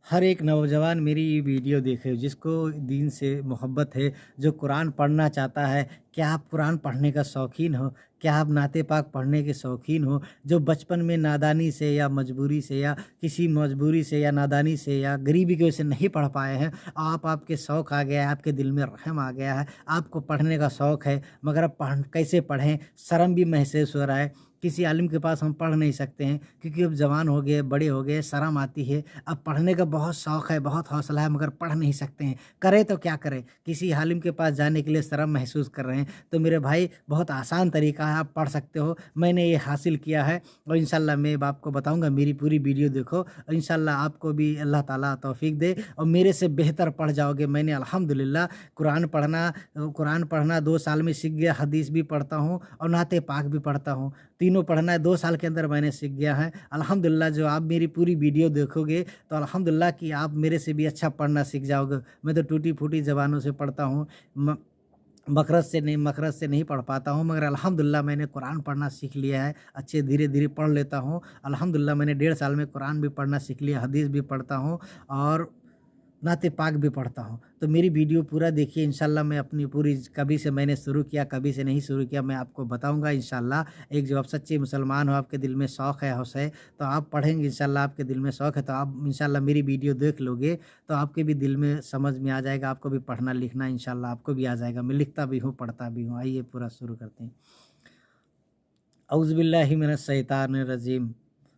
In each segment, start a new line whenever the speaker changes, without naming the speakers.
हर एक नौजवान मेरी ये वीडियो देखे जिसको दीन से मोहब्बत है, जो कुरान पढ़ना चाहता है। क्या आप कुरान पढ़ने का शौकीन हो? क्या आप नाते पाक पढ़ने के शौकीन हो? जो बचपन में नादानी से या मजबूरी से या किसी मजबूरी से या नादानी से या गरीबी की वजह से नहीं पढ़ पाए हैं, आपके शौक़ आ गया है, आपके दिल में रहम आ गया है, आपको पढ़ने का शौक़ है, मगर अब कैसे पढ़ें? शर्म भी महसूस हो रहा है। किसी आलिम के पास हम पढ़ नहीं सकते हैं क्योंकि अब जवान हो गए, बड़े हो गए, शर्म आती है। अब पढ़ने का बहुत शौक़ है, बहुत हौसला है, मगर पढ़ नहीं सकते हैं। करें तो क्या करें? किसी आलिम के पास जाने के लिए शर्म महसूस कर रहे हैं। तो मेरे भाई, बहुत आसान तरीका है, आप पढ़ सकते हो। मैंने ये हासिल किया है और इंशाअल्लाह मैं अब आपको बताऊँगा। मेरी पूरी वीडियो देखो और इंशाअल्लाह आपको भी अल्लाह ताला तौफ़ीक दे और मेरे से बेहतर पढ़ जाओगे। मैंने अल्हम्दुलिल्लाह कुरान पढ़ना 2 साल में सीख गया, हदीस भी पढ़ता हूँ और नाते पाक भी पढ़ता हूँ। तीनों पढ़ना है 2 साल के अंदर मैंने सीख गया है। अल्हम्दुलिल्लाह जो आप मेरी पूरी वीडियो देखोगे तो अल्हम्दुलिल्लाह कि आप मेरे से भी अच्छा पढ़ना सीख जाओगे। मैं तो टूटी-फूटी ज़बानों से पढ़ता हूँ, म मखरज से नहीं पढ़ पाता हूँ, मगर अल्हम्दुलिल्लाह मैंने कुरान पढ़ना सीख लिया है। अच्छे धीरे-धीरे पढ़ लेता हूँ। अल्हम्दुलिल्लाह मैंने 1.5 साल में कुरान भी पढ़ना सीख लिया, हदीस भी पढ़ता हूँ और नाते पाक भी पढ़ता हूँ। तो मेरी वीडियो पूरा देखिए इंशाअल्लाह। मैं अपनी पूरी कभी से मैंने शुरू किया, कभी से नहीं शुरू किया, मैं आपको बताऊँगा इंशाअल्लाह। एक जो आप सच्चे मुसलमान हो, आपके दिल में शौक़ है, हौस है, तो आप पढ़ेंगे इंशाअल्लाह। आपके दिल में शौक़ है तो आप इंशाअल्लाह मेरी वीडियो देख लोगे तो आपके भी दिल में समझ में आ जाएगा, आपको भी पढ़ना लिखना इंशाअल्लाह आपको भी आ जाएगा। मैं लिखता भी हूँ, पढ़ता भी हूँ। आइए पूरा शुरू करते हैं। औज़ु बिल्लाहि मिनश शैतानिर रजीम।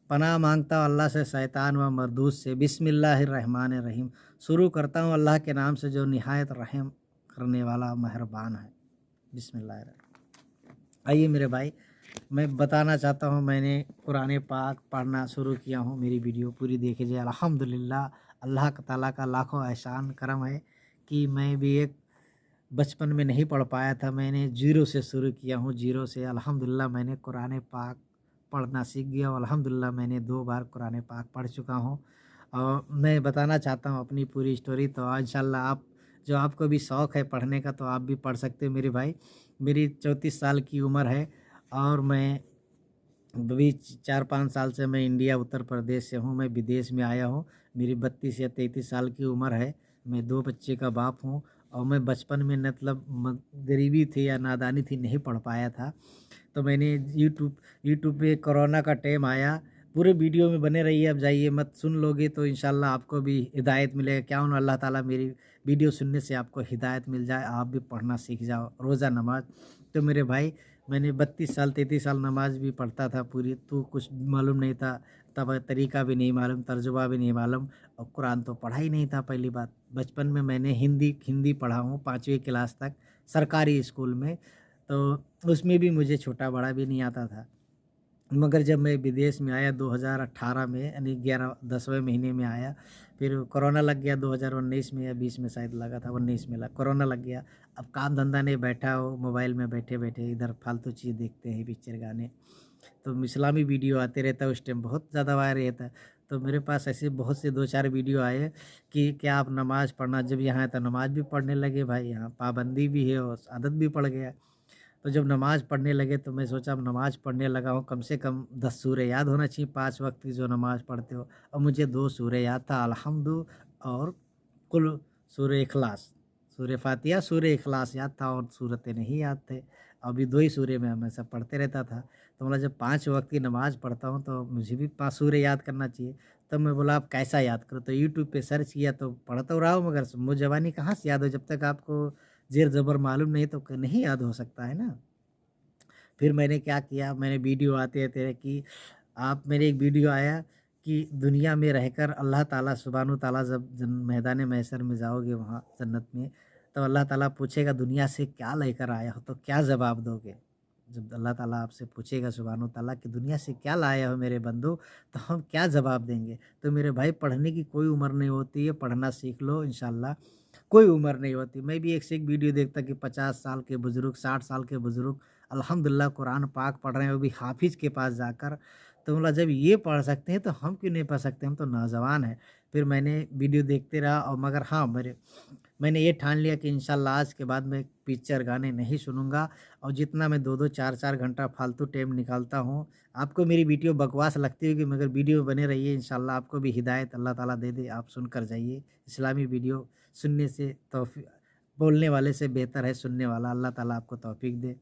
पनाह मांगता हूँ अल्लाह से शैतान व मरदूस से। बिस्मिल्लाहिर्रहमानिर्रहीम। शुरू करता हूँ अल्लाह के नाम से जो निहायत रहम करने वाला मेहरबान है। बिस्मिल्लाहिर्रहमान। आइए मेरे भाई, मैं बताना चाहता हूँ, मैंने कुरान पाक पढ़ना शुरू किया हूँ। मेरी वीडियो पूरी देखिए। अल्हम्दुलिल्लाह अल्लाह ताला का लाखों एहसान करम है कि मैं भी एक बचपन में नहीं पढ़ पाया था। मैंने ज़ीरो से शुरू किया हूँ, ज़ीरो से अल्हम्दुलिल्लाह मैंने कुरान पाक पढ़ना सीख गया और अल्हम्दुलिल्लाह मैंने 2 बार कुरान पाक पढ़ चुका हूँ। और मैं बताना चाहता हूँ अपनी पूरी स्टोरी। तो इंशाअल्लाह आपको भी शौक़ है पढ़ने का तो आप भी पढ़ सकते हो मेरे भाई। मेरी 34 साल की उम्र है और मैं अभी 4-5 साल से मैं इंडिया उत्तर प्रदेश से हूँ। मैं विदेश में आया हूँ। मेरी 32 या 33 साल की उम्र है। मैं 2 बच्चे का बाप हूँ और मैं बचपन में मतलब गरीबी थी या नादानी थी, नहीं पढ़ पाया था। तो मैंने यूट्यूब पे कोरोना का टाइम आया। पूरे वीडियो में बने रहिए, अब जाइए मत, सुन लोगे तो इंशाअल्लाह आपको भी हिदायत मिलेगा। क्या हो अल्लाह ताला मेरी वीडियो सुनने से आपको हिदायत मिल जाए, आप भी पढ़ना सीख जाओ रोज़ा नमाज। तो मेरे भाई, मैंने 32 साल 33 साल नमाज भी पढ़ता था पूरी, तो कुछ मालूम नहीं था तब, तरीका भी नहीं मालूम, तर्जुमा भी नहीं मालूम और कुरान तो पढ़ा ही नहीं था। पहली बात, बचपन में मैंने हिंदी पढ़ा हूँ 5वीं क्लास तक सरकारी स्कूल में, तो उसमें भी मुझे छोटा बड़ा भी नहीं आता था। मगर जब मैं विदेश में आया 2018 में, यानी 10वें महीने में आया, फिर कोरोना लग गया 2019 में या 20 में शायद लगा था, 19 में कोरोना लग गया। अब काम धंधा नहीं, बैठा हो मोबाइल में बैठे इधर फालतू चीज़ देखते हैं, पिक्चर गाने, तो इस्लामी वीडियो आते रहता है। उस टाइम बहुत ज़्यादा वायरल रहता है। तो मेरे पास ऐसे बहुत से 2-4 वीडियो आए कि क्या आप नमाज़ पढ़ना। जब यहाँ आया तो नमाज़ भी पढ़ने लगे भाई, यहाँ पाबंदी भी है और आदत भी पड़ गया। तो जब नमाज़ पढ़ने लगे तो मैं सोचा अब नमाज़ पढ़ने लगा हूँ, कम से कम 10 सूरे याद होना चाहिए 5 वक्त की जो नमाज़ पढ़ते हो। और मुझे 2 सूरे याद था, अलहम्दु और कुल सूरे इखलास, सूरे फातिहा, सूरे इखलास याद था और सूरतें नहीं याद थे। अभी 2 ही सूरे में हमेशा पढ़ते रहता था। तो मतलब जब 5 वक्त की नमाज़ पढ़ता हूँ तो मुझे भी 5 सूरे याद करना चाहिए। तब मैं बोला अब कैसा याद करूँ, तो यूट्यूब पे सर्च किया तो पढ़ तो रहा हूँ, मगर मुँह ज़बानी कहाँ से याद हो, जब तक आपको ज़ेर ज़बर मालूम नहीं तो नहीं याद हो सकता है ना। फिर मैंने क्या किया, मैंने वीडियो आते थे कि आप, मेरे एक वीडियो आया कि दुनिया में रहकर अल्लाह ताला सुब्हानहू ताला जब मैदान महशर में जाओगे वहाँ जन्नत में, तो अल्लाह ताला पूछेगा दुनिया से क्या लेकर आया हो, तो क्या जवाब दोगे। जब अल्लाह ताला आपसे पूछेगा सुब्हानहू ताला कि दुनिया से क्या लाया हो मेरे बंदो, तो हम क्या जवाब देंगे। तो मेरे भाई, पढ़ने की कोई उम्र नहीं होती है, पढ़ना सीख लो इंशाअल्लाह। कोई उम्र नहीं होती। मैं भी एक से एक वीडियो देखता कि 50 साल के बुज़ुर्ग, 60 साल के बुज़ुर्ग अल्हम्दुलिल्लाह कुरान पाक पढ़ रहे हैं, वो भी हाफ़िज़ के पास जाकर। तो बोला जब ये पढ़ सकते हैं तो हम क्यों नहीं पढ़ सकते, हम तो नौजवान हैं। फिर मैंने वीडियो देखते रहा और मगर हाँ, मैंने ये ठान लिया कि इंशाल्लाह आज के बाद मैं पिक्चर गाने नहीं सुनूंगा। और जितना मैं 2-2 4-4 घंटा फालतू टाइम निकालता हूँ, आपको मेरी वीडियो बकवास लगती होगी मगर वीडियो बने रहिए, इंशाल्लाह आपको भी हिदायत अल्लाह ताला दे दे, आप सुनकर जाइए। इस्लामी वीडियो सुनने से बोलने वाले से बेहतर है सुनने वाला। अल्लाह ताला आपको तौफीक दे।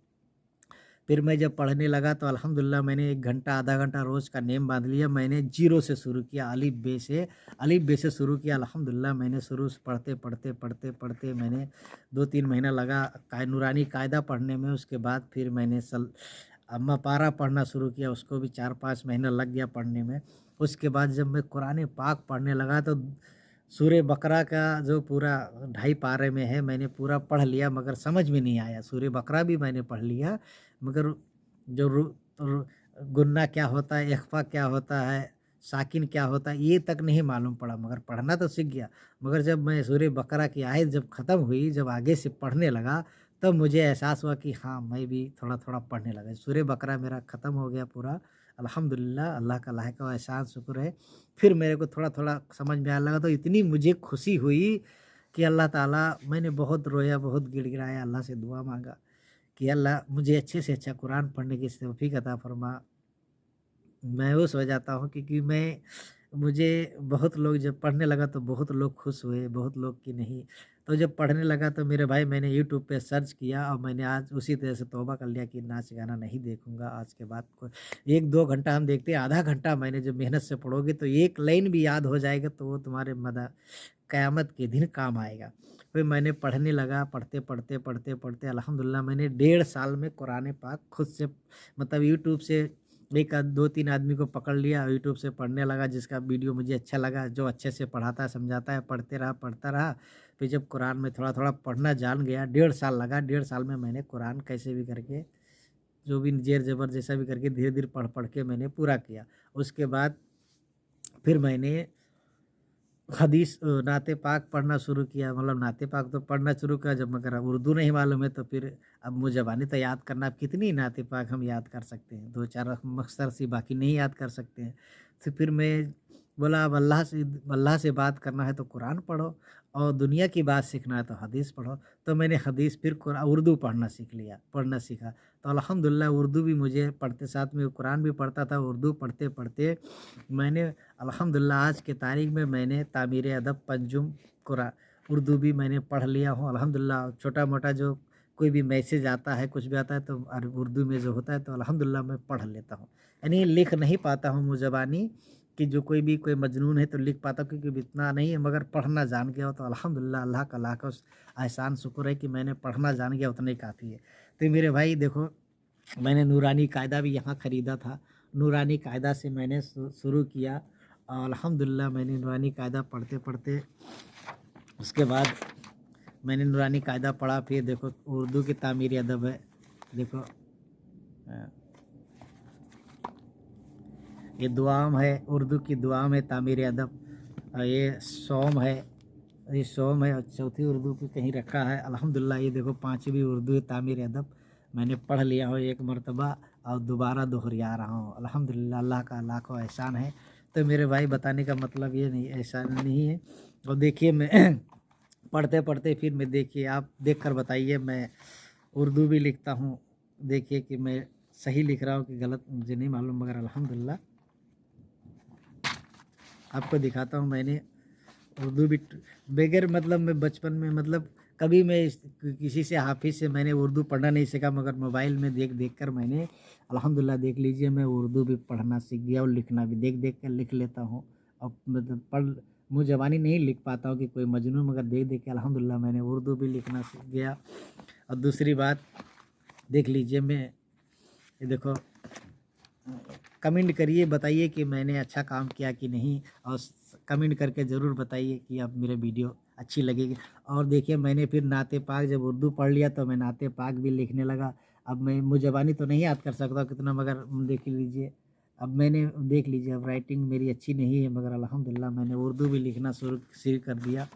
फिर मैं जब पढ़ने लगा तो अल्हम्दुलिल्लाह मैंने 1 घंटा आधा घंटा रोज़ का नेम बांध लिया। मैंने ज़ीरो से शुरू किया, अलिफ बे से शुरू किया। अल्हम्दुलिल्लाह मैंने शुरू से पढ़ते मैंने 2-3 महीना लगा नूरानी कायदा पढ़ने में। उसके बाद फिर मैंने अम्मा पारा पढ़ना शुरू किया, उसको भी 4-5 महीना लग गया पढ़ने में। उसके बाद जब मैं कुरान पाक पढ़ने लगा तो सूरे बकरा का जो पूरा 2.5 पारे में है, मैंने पूरा पढ़ लिया मगर समझ में नहीं आया। सूरे बकरा भी मैंने पढ़ लिया मगर जो गुन्ना क्या होता है, इख्फा क्या होता है, साकिन क्या होता है, ये तक नहीं मालूम पड़ा। मगर पढ़ना तो सीख गया। मगर जब मैं सूरे बकरा की आयत जब ख़त्म हुई, जब आगे से पढ़ने लगा, तब मुझे एहसास हुआ कि हाँ मैं भी थोड़ा थोड़ा पढ़ने लगा। सूरे बकरा मेरा ख़त्म हो गया पूरा। अल्हम्दुलिल्लाह, अल्लाह का लायक व एहसान शुक्र है। फिर मेरे को थोड़ा थोड़ा समझ में आने लगा तो इतनी मुझे खुशी हुई कि अल्लाह ताला, मैंने बहुत रोया, बहुत गिड़गिड़ाया, अल्लाह से दुआ मांगा कि अल्लाह मुझे अच्छे से अच्छा कुरान पढ़ने की तौफीक अता फरमा। मायूस हो जाता हूँ क्योंकि मुझे बहुत लोग जब पढ़ने लगा तो बहुत लोग खुश हुए, बहुत लोग कि नहीं। तो जब पढ़ने लगा तो मेरे भाई मैंने यूट्यूब पे सर्च किया और मैंने आज उसी तरह से तौबा कर लिया कि नाच गाना नहीं देखूंगा आज के बाद। को 1-2 घंटा हम देखते हैं, आधा घंटा मैंने जब मेहनत से पढ़ोगे तो एक लाइन भी याद हो जाएगा तो वो तुम्हारे क़यामत के दिन काम आएगा। फिर मैंने पढ़ने लगा, पढ़ते अल्हम्दुलिल्लाह मैंने 1.5 साल में कुरान पाक खुद से मतलब यूट्यूब से 2-3 आदमी को पकड़ लिया, यूट्यूब से पढ़ने लगा। जिसका वीडियो मुझे अच्छा लगा, जो अच्छे से पढ़ाता है, समझाता है, पढ़ता रहा। फिर जब कुरान में थोड़ा थोड़ा पढ़ना जान गया, 1.5 साल लगा। 1.5 साल में मैंने कुरान कैसे भी करके, जो भी जेर ज़बर जैसा भी करके धीरे धीरे पढ़ के मैंने पूरा किया। उसके बाद फिर मैंने हदीस नाते पाक पढ़ना शुरू किया। मतलब नाते पाक तो पढ़ना शुरू किया जब, मगर उर्दू नहीं मालूम है तो फिर अब मुझे ज़बानी तो याद करना, अब कितनी नाते पाक हम याद कर सकते हैं, 2-4 मख्सर सी, बाकी नहीं याद कर सकते हैं। तो फिर मैं बोला अब अल्लाह से बात करना है तो कुरान पढ़ो और दुनिया की बात सीखना है तो हदीस पढ़ो। तो मैंने हदीस फिर उर्दू पढ़ना सीखा। तो अल्हम्दुलिल्लाह उर्दू भी मुझे पढ़ते, साथ में कुरान भी पढ़ता था। उर्दू पढ़ते मैंने अल्हम्दुलिल्लाह आज के तारीख में मैंने तामीर अदब पंजुम उर्दू भी मैंने पढ़ लिया हूँ अल्हम्दुलिल्लाह। छोटा मोटा जो कोई भी मैसेज आता है, कुछ भी आता है तो उर्दू में जो होता है तो अल्हम्दुलिल्लाह मैं पढ़ लेता हूँ। यानी लिख नहीं पाता हूँ मुज़बानी कि जो कोई मजनून है तो लिख पाता हूँ क्योंकि इतना नहीं है, मगर पढ़ना जान गया हो तो अल्हम्दुलिल्लाह अल्लाह का लाखों एहसान शुक्र है कि मैंने पढ़ना जान गया, उतना ही काफ़ी है। तो मेरे भाई देखो, मैंने नूरानी कायदा भी यहाँ ख़रीदा था। नूरानी कायदा से मैंने शुरू किया और अल्हम्दुलिल्लाह मैंने नूरानी कायदा पढ़ते उसके बाद मैंने नूरानी कायदा पढ़ा। फिर देखो उर्दू की तामीर अदब है, देखो ये दुआम है, उर्दू की दुआम है तामीर अदब। ये सोम है, और चौथी उर्दू पे कहीं रखा है। अल्हम्दुलिल्लाह ये देखो 5वीं उर्दू है तामीर अदब, मैंने पढ़ लिया हो 1 मरतबा और दोबारा दोहरा रहा हूँ। अल्हम्दुलिल्लाह अल्लाह का लाखों एहसान है। तो मेरे भाई बताने का मतलब ये नहीं, एहसान नहीं है। और देखिए मैं पढ़ते फिर मैं, देखिए आप देख कर बताइए, मैं उर्दू भी लिखता हूँ। देखिए कि मैं सही लिख रहा हूँ कि गलत मुझे नहीं मालूम, मगर अल्हम्दुलिल्लाह आपको दिखाता हूँ। मैंने उर्दू भी बगैर मतलब मैं बचपन में मतलब कभी मैं किसी से हाफिज़ से मैंने उर्दू पढ़ना नहीं सीखा, मगर मोबाइल में देख कर मैंने अल्हम्दुलिल्लाह देख लीजिए मैं उर्दू भी पढ़ना सीख गया और लिखना भी देख कर लिख लेता हूँ। अब मतलब मुँह ज़बानी नहीं लिख पाता हूँ कि कोई मजनून, मगर देख के अल्हम्दुलिल्लाह मैंने उर्दू भी लिखना सीख गया। और दूसरी बात देख लीजिए, मैं ये देखो, कमेंट करिए, बताइए कि मैंने अच्छा काम किया कि नहीं, और कमेंट करके ज़रूर बताइए कि अब मेरे वीडियो अच्छी लगेगी। और देखिए मैंने फिर नाते पाक जब उर्दू पढ़ लिया तो मैं नाते पाक भी लिखने लगा। अब मैं मुँह ज़बानी तो नहीं याद कर सकता कितना, मगर देख लीजिए अब मैंने देख लीजिए अब राइटिंग मेरी अच्छी नहीं है, मगर अल्हम्दुलिल्लाह मैंने उर्दू भी लिखना शुरू कर दिया।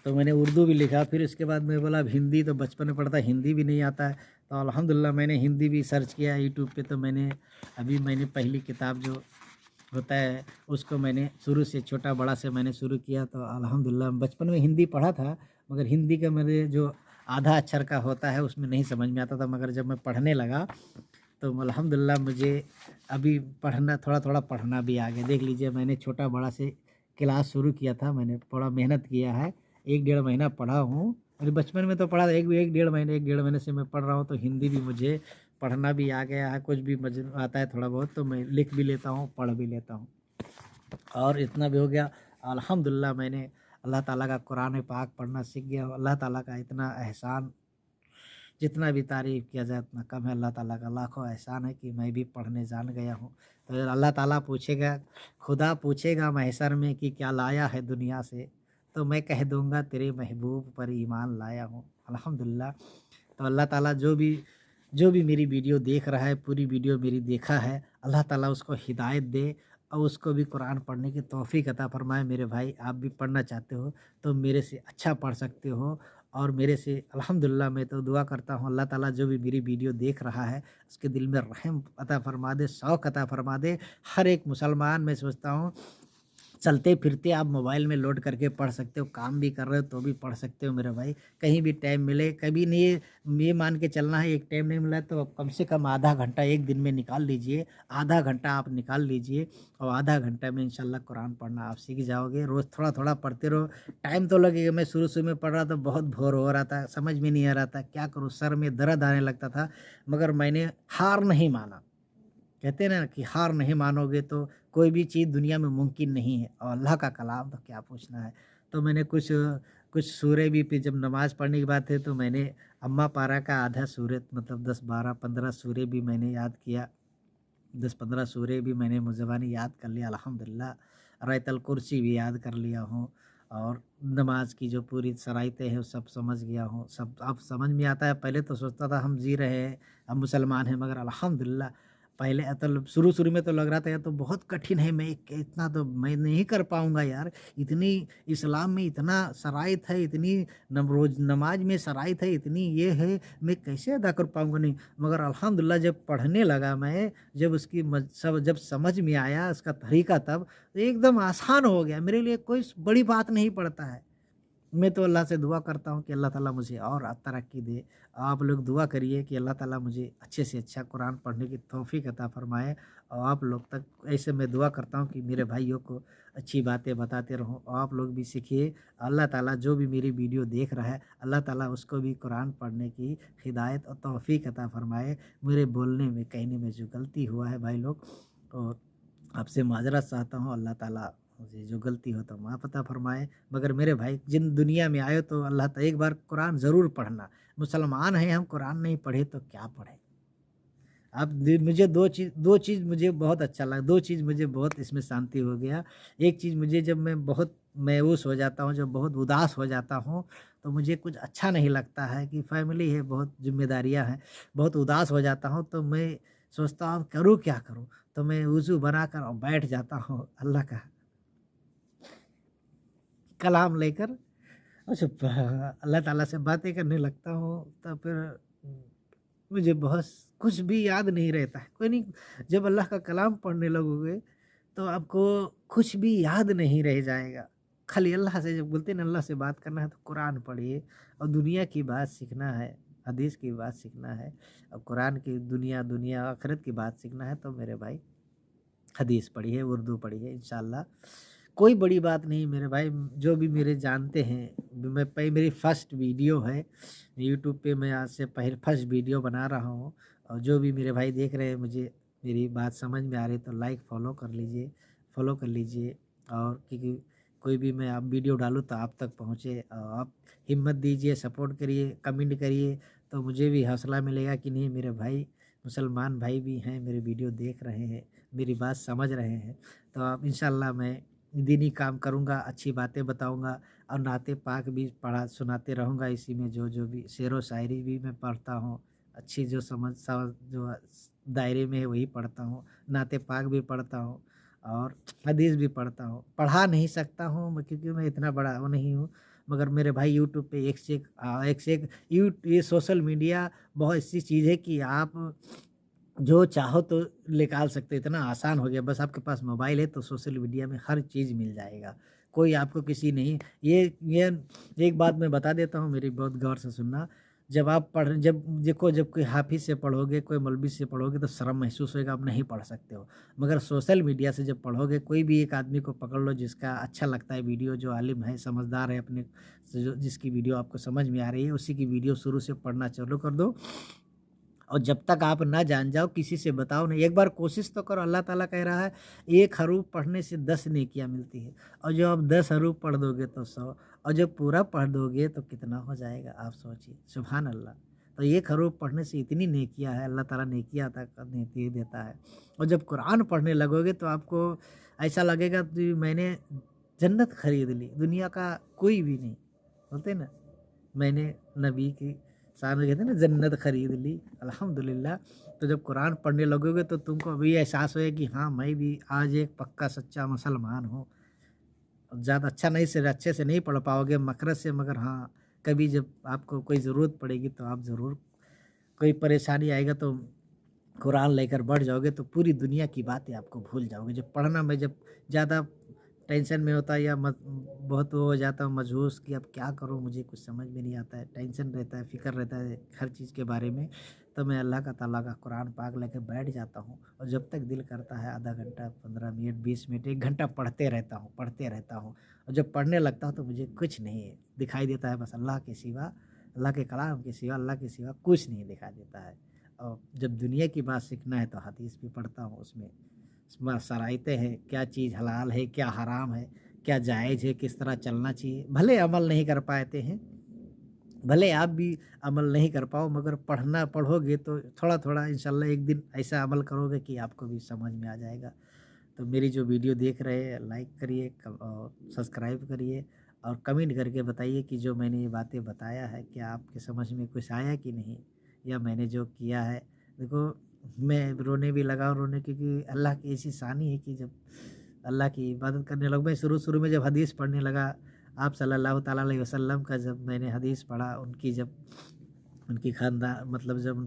तो मैंने उर्दू भी लिखा। फिर उसके बाद मैं बोला अब हिंदी तो बचपन में पढ़ता, हिंदी भी नहीं आता है, तो अल्हम्दुलिल्लाह मैंने हिंदी भी सर्च किया यूट्यूब पे। तो मैंने पहली किताब जो होता है उसको मैंने शुरू से छोटा बड़ा से मैंने शुरू किया। तो अल्हम्दुलिल्लाह बचपन में हिंदी पढ़ा था, मगर हिंदी का मेरे जो आधा अक्षर का होता है उसमें नहीं समझ में आता था, मगर जब मैं पढ़ने लगा तो अल्हम्दुलिल्लाह मुझे अभी पढ़ना थोड़ा-थोड़ा पढ़ना भी आ गया। देख लीजिए मैंने छोटा बड़ा से क्लास शुरू किया था, मैंने थोड़ा मेहनत किया है, 1 डेढ़ महीना पढ़ा हूँ। अरे बचपन में तो पढ़ा था, 1 डेढ़ महीने से मैं पढ़ रहा हूँ, तो हिंदी भी मुझे पढ़ना भी आ गया है, कुछ भी मज आता है थोड़ा बहुत, तो मैं लिख भी लेता हूँ, पढ़ भी लेता हूँ। और इतना भी हो गया अल्हम्दुलिल्लाह, मैंने अल्लाह ताला का कुरान पाक पढ़ना सीख गया। अल्लाह ताला का इतना एहसान, जितना भी तारीफ़ किया जाए उतना कम है। अल्लाह ताला का लाखों एहसान है कि मैं भी पढ़ने जान गया हूँ। तो अगर अल्लाह ताला पूछेगा, खुदा पूछेगा महशर में कि क्या लाया है दुनिया से, तो मैं कह दूँगा तेरे महबूब पर ईमान लाया हूँ। अल्हम्दुलिल्लाह। तो अल्लाह ताला जो भी मेरी वीडियो देख रहा है, पूरी वीडियो मेरी देखा है, अल्लाह ताला उसको हिदायत दे और उसको भी कुरान पढ़ने की तौफ़ीक अता फ़रमाए। मेरे भाई, आप भी पढ़ना चाहते हो तो मेरे से अच्छा पढ़ सकते हो, और मेरे से अल्हम्दुलिल्लाह मैं तो दुआ करता हूँ अल्लाह ताला जो भी मेरी वीडियो देख रहा है उसके दिल में रहम अता फ़रमा दे, शौक़ अता फ़रमा दे। हर एक मुसलमान, मैं सोचता हूँ, चलते फिरते आप मोबाइल में लोड करके पढ़ सकते हो, काम भी कर रहे हो तो भी पढ़ सकते हो मेरे भाई। कहीं भी टाइम मिले, कभी नहीं ये मान के चलना है एक टाइम नहीं मिला तो कम से कम आधा घंटा एक दिन में निकाल लीजिए। आधा घंटा आप निकाल लीजिए और आधा घंटा में इंशाल्लाह कुरान पढ़ना आप सीख जाओगे। रोज़ थोड़ा-थोड़ा पढ़ते रहो, टाइम तो लगेगा। मैं शुरू-शुरू में पढ़ रहा था, बहुत बोर हो रहा था, समझ में नहीं आ रहा था, क्या करूँ? सर में दर्द आने लगता था, मगर मैंने हार नहीं माना। कहते हैं ना कि हार नहीं मानोगे तो कोई भी चीज़ दुनिया में मुमकिन नहीं है, और अल्लाह का कलाम तो क्या पूछना है। तो मैंने कुछ कुछ सूरह भी, फिर जब नमाज़ पढ़ने की बात है तो मैंने अम्मा पारा का आधा सूरत, मतलब 10, 12, 15 सूरह भी मैंने याद किया। 10-15 सूरह भी मैंने ज़बानी याद कर लिया अल्हम्दुलिल्लाह। आयतुल कुर्सी भी याद कर लिया हूँ, और नमाज की जो पूरी शराइतें हैं वो सब समझ गया हूँ। सब अब समझ में आता है। पहले तो सोचता था हम जी रहे हैं, हम मुसलमान हैं, मगर अल्हम्दुलिल्लाह पहले मतलब शुरू-शुरू में तो लग रहा था यार तो बहुत कठिन है, मैं इतना तो मैं नहीं कर पाऊँगा यार। इतनी इस्लाम में इतना शराइत है, इतनी रोज़ नमाज में शराइत है, इतनी ये है, मैं कैसे अदा कर पाऊँगा नहीं। मगर अल्हम्दुलिल्लाह जब पढ़ने लगा मैं, जब उसकी जब समझ में आया उसका तरीका, तब तो एकदम आसान हो गया मेरे लिए। कोई बड़ी बात नहीं पड़ता है। मैं तो अल्लाह से दुआ करता हूँ कि अल्लाह ताला मुझे और तरक्की दे। आप लोग दुआ करिए कि अल्लाह ताला मुझे अच्छे से अच्छा कुरान पढ़ने की तौफ़ीक अता फ़रमाए, और आप लोग तक ऐसे मैं दुआ करता हूँ कि मेरे भाइयों को अच्छी बातें बताते रहूँ, और आप लोग भी सीखिए। अल्लाह ताला जो भी मेरी वीडियो देख रहा है, अल्लाह ताला उसको भी कुरान पढ़ने की हिदायत और तौफ़ीक अता फ़रमाए। मेरे बोलने में, कहने में जो गलती हुआ है भाई लोग, और आपसे माज़रत चाहता हूँ। अल्लाह ताला मुझे जो गलती हो तो माफ़ अता फ़रमाए। मगर मेरे भाई, जिन दुनिया में आए हो तो अल्लाह एक बार कुरान ज़रूर पढ़ना। मुसलमान हैं हम, कुरान नहीं पढ़े तो क्या पढ़े? अब मुझे 2 चीज़ मुझे बहुत अच्छा लगा, 2 चीज़ मुझे बहुत इसमें शांति हो गया। एक चीज़ मुझे, जब मैं बहुत मायूस हो जाता हूँ, जब बहुत उदास हो जाता हूँ, तो मुझे कुछ अच्छा नहीं लगता है कि फ़ैमिली है, बहुत ज़िम्मेदारियाँ हैं, बहुत उदास हो जाता हूँ, तो मैं सोचता हूँ करूँ क्या करूँ? तो मैं वुज़ू बनाकर और बैठ जाता हूँ, अल्लाह का कलाम लेकर, अच्छा अल्लाह ताला से बातें करने लगता हूँ। तो फिर मुझे बहुत कुछ भी याद नहीं रहता है। कोई नहीं, जब अल्लाह का कलाम पढ़ने लगोगे तो आपको कुछ भी याद नहीं रह जाएगा। खाली अल्लाह से, जब बोलते हैं ना अल्लाह से बात करना है तो कुरान पढ़िए, और दुनिया की बात सीखना है, हदीस की बात सीखना है, और कुरान की दुनिया आखिरत की बात सीखना है तो मेरे भाई हदीस पढ़िए, उर्दू पढ़िए, इंशाअल्लाह कोई बड़ी बात नहीं मेरे भाई। जो भी मेरे जानते हैं, मेरी फर्स्ट वीडियो है यूट्यूब पे, मैं आज से पहले फर्स्ट वीडियो बना रहा हूँ, और जो भी मेरे भाई देख रहे हैं, मुझे मेरी बात समझ में आ रही है तो लाइक फॉलो कर लीजिए। और क्योंकि कोई भी मैं आप वीडियो डालूँ तो आप तक पहुँचे, और आप हिम्मत दीजिए, सपोर्ट करिए, कमेंट करिए, तो मुझे भी हौसला मिलेगा कि नहीं मेरे भाई, मुसलमान भाई भी हैं, मेरे वीडियो देख रहे हैं, मेरी बात समझ रहे हैं। तो आप इंशाल्लाह मैं दीनी काम करूँगा, अच्छी बातें बताऊँगा, और नाते पाक भी पढ़ा सुनाते रहूँगा। इसी में जो भी शेरो शायरी भी मैं पढ़ता हूँ, अच्छी जो जो दायरे में है वही पढ़ता हूँ, नाते पाक भी पढ़ता हूँ, और हदीस भी पढ़ता हूँ। पढ़ा नहीं सकता हूँ मैं, क्योंकि मैं इतना बड़ा वो नहीं हूँ, मगर मेरे भाई यूट्यूब पे एक से एक ये सोशल मीडिया बहुत ऐसी चीज़ है कि आप जो चाहो तो निकाल सकते हो, इतना आसान हो गया। बस आपके पास मोबाइल है तो सोशल मीडिया में हर चीज़ मिल जाएगा। कोई आपको किसी नहीं ये एक बात मैं बता देता हूँ, मेरी बहुत गौर से सुनना। जब आप पढ़ जब देखो जब कोई हाफ़िज़ से पढ़ोगे, कोई मौलवी से पढ़ोगे तो शर्म महसूस होएगा, आप नहीं पढ़ सकते हो। मगर सोशल मीडिया से जब पढ़ोगे, कोई भी एक आदमी को पकड़ लो जिसका अच्छा लगता है वीडियो, जो आलिम है, समझदार है, अपने जो जिसकी वीडियो आपको समझ में आ रही है, उसी की वीडियो शुरू से पढ़ना चालू कर दो। और जब तक आप ना जान जाओ किसी से बताओ नहीं, एक बार कोशिश तो करो। अल्लाह ताला कह रहा है, एक हरूफ पढ़ने से 10 नेकियां मिलती है, और जो आप 10 हरूफ पढ़ दोगे तो 100, और जब पूरा पढ़ दोगे तो कितना हो जाएगा, आप सोचिए। सुभान अल्लाह। तो एक हरूफ पढ़ने से इतनी नेकियां है, अल्लाह ताला नेकियां अता करने देता है। और जब कुरान पढ़ने लगोगे तो आपको ऐसा लगेगा कि मैंने जन्नत खरीद ली, दुनिया का कोई भी नहीं, बोलते ना, मैंने नबी की शान में कहते हैं ना, जन्नत खरीद ली, अल्हम्दुलिल्लाह। तो जब कुरान पढ़ने लगोगे तो तुमको अभी एहसास होगा कि हाँ, मैं भी आज एक पक्का सच्चा मुसलमान हूँ। ज़्यादा अच्छे से नहीं पढ़ पाओगे मकरत से, मगर हाँ, कभी जब आपको कोई ज़रूरत पड़ेगी तो आप ज़रूर, कोई परेशानी आएगा तो कुरान लेकर बढ़ जाओगे तो पूरी दुनिया की बातें आपको भूल जाओगे। जब पढ़ना में जब ज़्यादा टेंशन में होता है या बहुत वो हो जाता हूँ मजबूस कि अब क्या करूँ, मुझे कुछ समझ में नहीं आता है, टेंशन रहता है, फ़िक्र रहता है हर चीज़ के बारे में, तो मैं अल्लाह का ताला का कुरान पाक लेके बैठ जाता हूँ। और जब तक दिल करता है आधा घंटा, 15 मिनट, 20 मिनट, 1 घंटा पढ़ते रहता हूँ। और जब पढ़ने लगता हूँ तो मुझे कुछ नहीं दिखाई देता है, बस अल्लाह के सिवा, अल्लाह के कलाम के सिवा, अल्लाह के सिवा कुछ नहीं दिखाई देता है। और जब दुनिया की बात सीखना है तो हदीस भी पढ़ता हूँ, उसमें शराइतें हैं, क्या चीज़ हलाल है, क्या हराम है, क्या जायज़ है, किस तरह चलना चाहिए। भले अमल नहीं कर पाते हैं, भले आप भी अमल नहीं कर पाओ, मगर पढ़ोगे तो थोड़ा-थोड़ा इंशाल्लाह एक दिन ऐसा अमल करोगे कि आपको भी समझ में आ जाएगा। तो मेरी जो वीडियो देख रहे हैं, लाइक करिए, और सब्सक्राइब करिए, और कमेंट करके बताइए कि जो मैंने ये बातें बताया है, क्या आपके समझ में कुछ आया कि नहीं, या मैंने जो किया है। देखो, मैं रोने भी लगा, रोने क्योंकि अल्लाह की ऐसी शानी है कि जब अल्लाह की इबादत करने लगा, मैं शुरू-शुरू में जब हदीस पढ़ने लगा, आप सल्लल्लाहु ताला अलैहि वसल्लम का जब मैंने हदीस पढ़ा, उनकी जब उनकी खानदा मतलब जब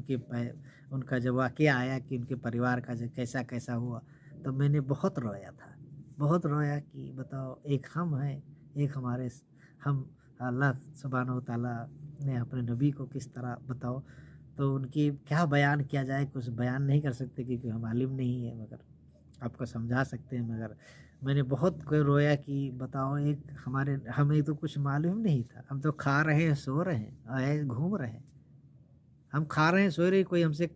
उनका जब वाक़या आया कि उनके परिवार का जो कैसा-कैसा हुआ, तो मैंने बहुत रोया था। बहुत रोया कि बताओ, एक हम हैं, एक हमारे हम अल्लाह सुब्हानहू व तआला ने अपने नबी को किस तरह बताओ, तो उनकी क्या बयान किया जाए, कुछ बयान नहीं कर सकते क्योंकि हम आलिम नहीं हैं, मगर आपको समझा सकते हैं। मगर मैंने बहुत कोई रोया कि बताओ, एक हमें तो कुछ मालूम नहीं था, हम तो खा रहे हैं, सो रहे हैं, घूम रहे हैं। हम खा रहे हैं, सो रहे हैं, कोई हमसे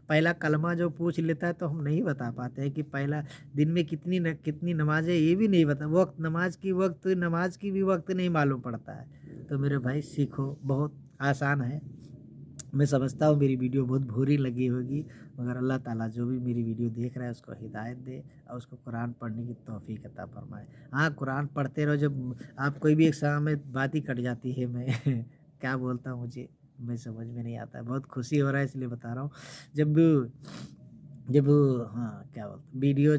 पहला कलमा जो पूछ लेता है तो हम नहीं बता पाते हैं कि पहला दिन में कितनी नमाज़ है, ये भी नहीं बता, नमाज की भी वक़्त नहीं मालूम पड़ता है। तो मेरे भाई सीखो, बहुत आसान है। मैं समझता हूँ मेरी वीडियो बहुत बुरी लगी होगी, मगर अल्लाह ताला जो भी मेरी वीडियो देख रहा है उसको हिदायत दे, और उसको कुरान पढ़ने की तौफ़ीक अता फ़रमाए। हाँ, कुरान पढ़ते रहो, जब आप कोई भी एक समय बात ही कट जाती है, मैं क्या बोलता हूँ, मुझे मैं समझ में नहीं आता है। बहुत खुशी हो रहा है इसलिए बता रहा हूँ। जब जब हाँ, क्या बोलते वीडियो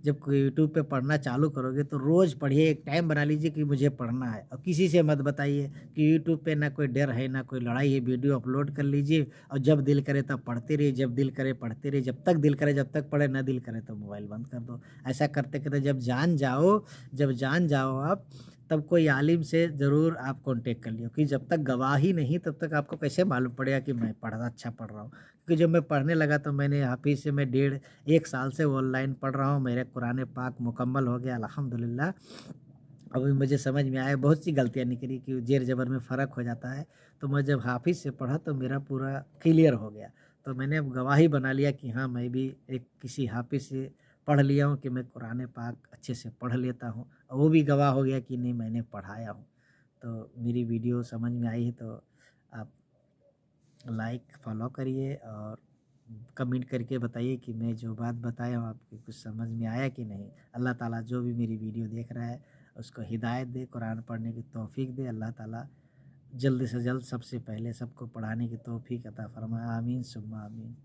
जब कोई यूट्यूब पे पढ़ना चालू करोगे तो रोज़ पढ़िए, एक टाइम बना लीजिए कि मुझे पढ़ना है, और किसी से मत बताइए कि यूट्यूब पे ना कोई डर है, ना कोई लड़ाई है, वीडियो अपलोड कर लीजिए, और जब दिल करे तब पढ़ते रहिए, जब दिल करे पढ़ते रहिए, जब तक दिल करे जब तक पढ़े, ना दिल करे तो मोबाइल बंद कर दो। ऐसा करते-करते जब जान जाओ आप, तब कोई आलिम से ज़रूर आप कॉन्टेक्ट कर लियो, कि जब तक गवाही नहीं तब तक आपको कैसे मालूम पड़ेगा कि मैं अच्छा पढ़ रहा हूँ। क्योंकि जब मैं पढ़ने लगा तो मैंने हाफिज़ से मैं 1 साल से ऑनलाइन पढ़ रहा हूँ, मेरे कुरान पाक मुकम्मल हो गया अल्हम्दुलिल्लाह। अभी मुझे समझ में आया, बहुत सी गलतियाँ निकली कि ज़ेर ज़बर में फ़र्क हो जाता है, तो मैं जब हाफिज़ से पढ़ा तो मेरा पूरा क्लियर हो गया। तो मैंने अब गवाही बना लिया कि हाँ, मैं भी एक किसी हाफिज़ से पढ़ लिया हूँ, कि मैं कुरान पाक अच्छे से पढ़ लेता हूँ, और वो भी गवाह हो गया कि नहीं, मैंने पढ़ाया हूँ। तो मेरी वीडियो समझ में आई है तो आप लाइक फॉलो करिए, और कमेंट करके बताइए कि मैं जो बात बताया हूँ आपको कुछ समझ में आया कि नहीं। अल्लाह ताला जो भी मेरी वीडियो देख रहा है उसको हिदायत दे, कुरान पढ़ने की तौफ़ीक दे। अल्लाह ताला जल्द से जल्द सबसे पहले सबको पढ़ाने की तौफ़ीक अता फ़रमाए। आमीन सुम्मा आमीन।